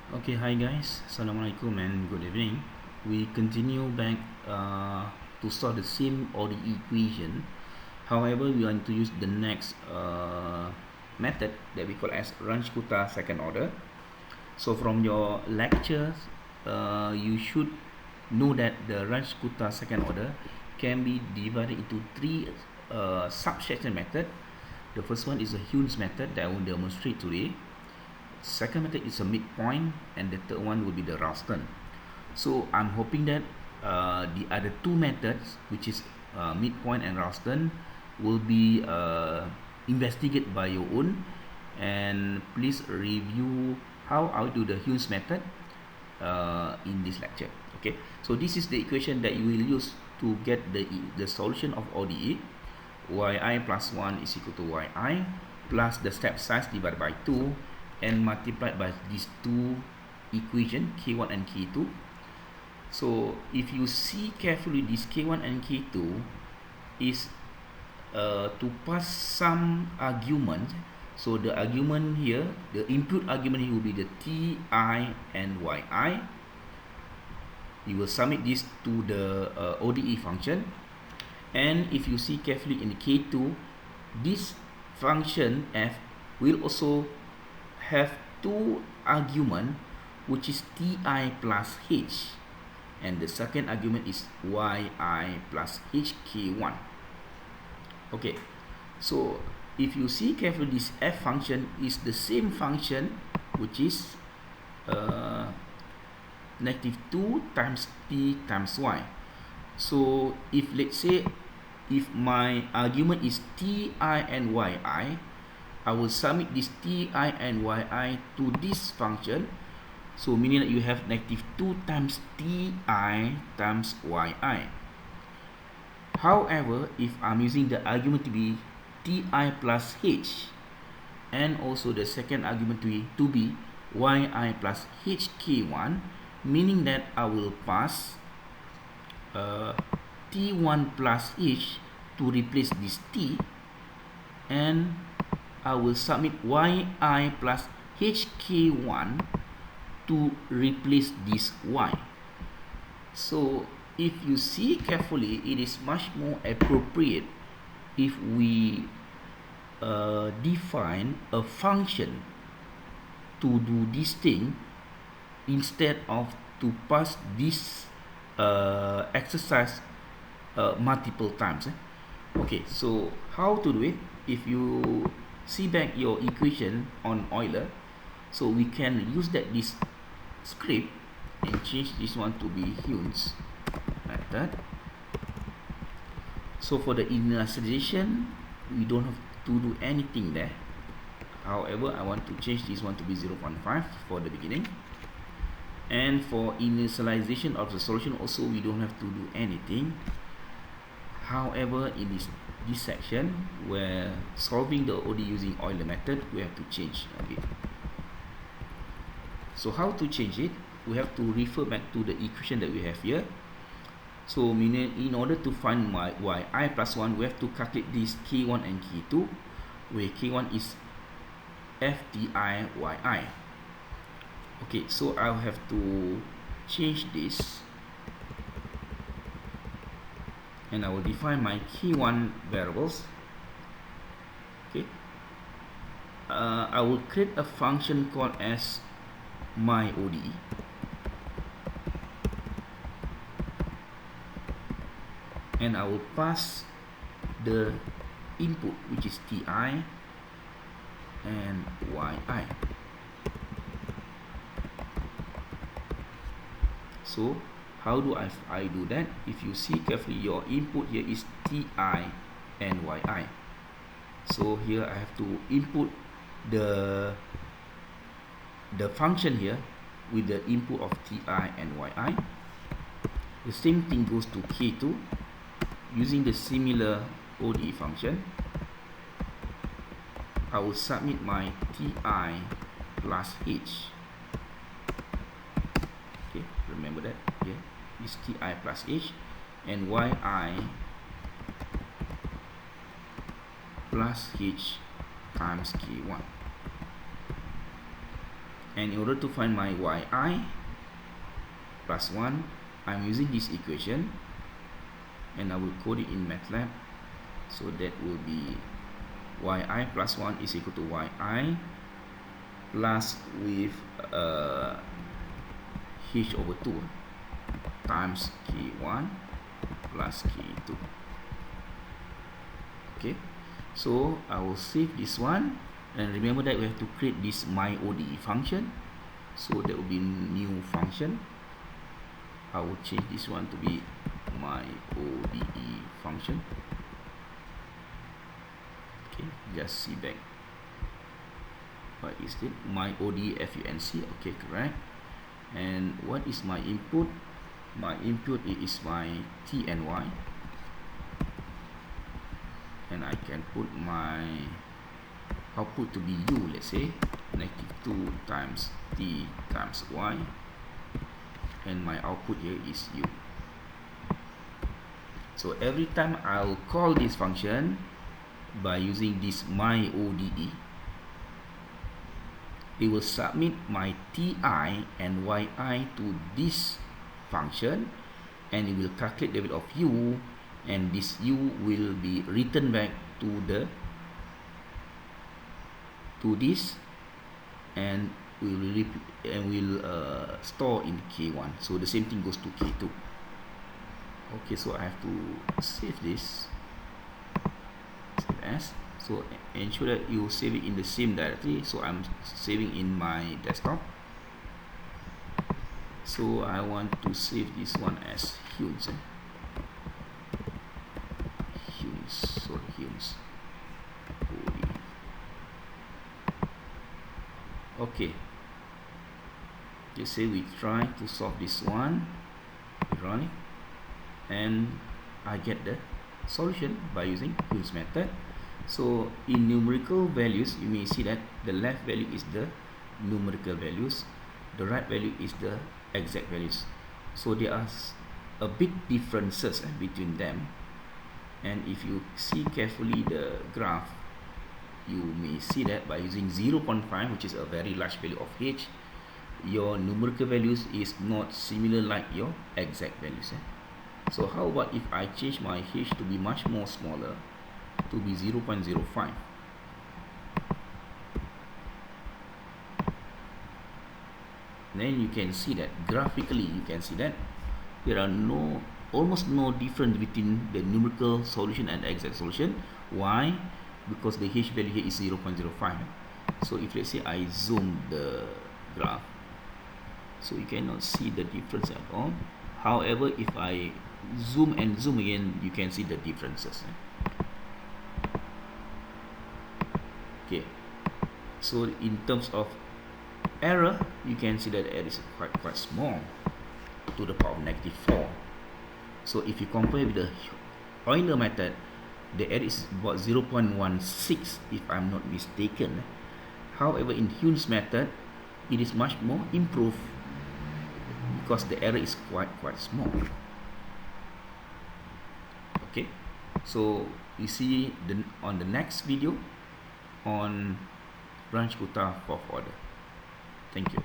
Okay, hi guys, Assalamualaikum and good evening. We continue back to solve the same ODE equation. However, we want to use the next method that we call as Runge-Kutta second order. So from your lectures, you should know that the Runge-Kutta second order can be divided into three subsection method. The first one is the Heun's method that I will demonstrate today. Second method is a midpoint, and the third one will be the Ralston. So I'm hoping that the other two methods, which is midpoint and Ralston, will be investigated by your own, and please review how I do the Heun's method in this lecture. Okay, so this is the equation that you will use to get the solution of ODE. yi plus 1 is equal to yi plus the step size divided by 2 and multiplied by these two equation k1 and k2. So if you see carefully, this k1 and k2 is to pass some argument. So the argument here, the input argument here will be the ti and yi. You will submit this to the ODE function, and if you see carefully in k2, this function f will also have two argument, which is ti plus h, and the second argument is yi plus hk1. Okay, so if you see carefully, this f function is the same function, which is negative 2 times t times y. So if let's say if my argument is ti and yi, I will submit this ti and yi to this function. So meaning that you have negative 2 times ti times yi. However, if I'm using the argument to be ti plus h, and also the second argument to be yi plus hk1, meaning that I will pass t1 plus h to replace this t, and I will submit yi plus hk1 to replace this y. So if you see carefully, it is much more appropriate if we define a function to do this thing instead of to pass this exercise multiple times. Okay, so how to do it? If you see back your equation on Euler, so we can use this script and change this one to be Heun's method. So for the initialization, we don't have to do anything there. However, I want to change this one to be 0.5 for the beginning. And for initialization of the solution also, we don't have to do anything. However, in this section where solving the ODE using Euler method, we have to change a bit. So how to change it? We have to refer back to the equation that we have here. So meaning in order to find my yi plus 1, we have to calculate this k1 and k2, where k1 is fti yi. Okay, so I'll have to change this, and I will define my k1 variables. Okay, I will create a function called as my ODE, and I will pass the input, which is ti and yi. So how do I do that? If you see carefully, your input here is ti and yi. So here I have to input the function here with the input of ti and yi. The same thing goes to k2 using the similar ODE function. I will submit my ti plus h. Okay, remember that here is ti plus h, and yi plus h times k1. And in order to find my yi plus 1, I'm using this equation, and I will code it in MATLAB. So that will be yi plus 1 is equal to yi plus with h over 2 times k1 plus k2. Okay, so I will save this one, and remember that we have to create this my ODE function. So that will be new function. I will change this one to be my ODE function. Okay, just see back. What is it? My ODE func. Okay, correct. And what is my input? My input is my t and y, and I can put my output to be u, let's say -2 times t times y, and my output here is u. So every time I'll call this function by using this my ODE, it will submit my ti and yi to this function, and it will calculate the value of u, and this u will be written back to this, and will store in k1. So the same thing goes to k2. Okay, so I have to save this, save as. So ensure that you save it in the same directory. So I'm saving in my desktop. So I want to save this one as Heun. Heun's. Okay. Just say we try to solve this one. Run it, and I get the solution by using Heun's method. So in numerical values, you may see that the left value is the numerical values, the right value is the exact values. So there are a big differences between them, and if you see carefully the graph, you may see that by using 0.5, which is a very large value of h, your numerical values is not similar like your exact values. So how about if I change my h to be much more smaller, to be 0.05? Then you can see that graphically, you can see that there are almost no difference between the numerical solution and the exact solution. Why? Because the h value here is 0.05. So if let's say I zoom the graph, so you cannot see the difference at all. However, if I zoom and zoom again, you can see the differences. Okay, so in terms of error, you can see that the error is quite small, to the power of -4. So if you compare with the Euler method, the error is about 0.16 if I'm not mistaken. However, in Heun's method, it is much more improved because the error is quite small. Okay, so we see on the next video on Runge-Kutta fourth order. Thank you.